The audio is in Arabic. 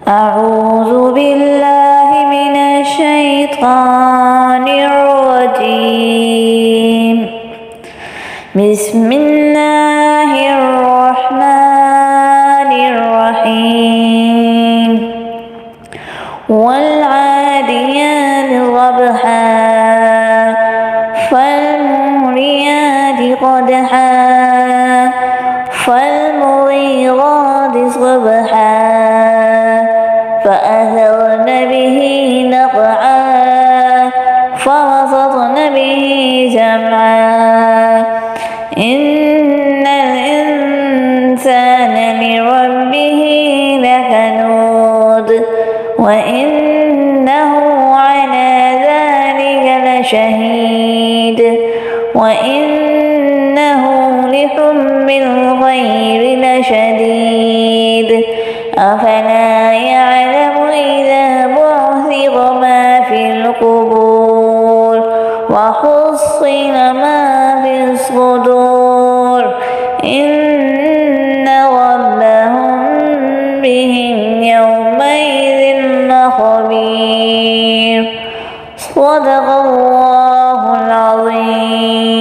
أعوذ بالله من الشيطان الرجيم. بسم الله الرحمن الرحيم. والعاديات ضبحا فالموريات قدحا فالمغيرات صبحا فأثرن به نقعا فوسطن به جمعا إن الإنسان لربه لكنود وإنه على ذلك لشهيد وإنه لحب الخير لشديد أفلا يعلم إذا بعثر ما في القبور وحصل ما في الصدور إن ربهم بهم يومئذ لخبير. صدق الله العظيم.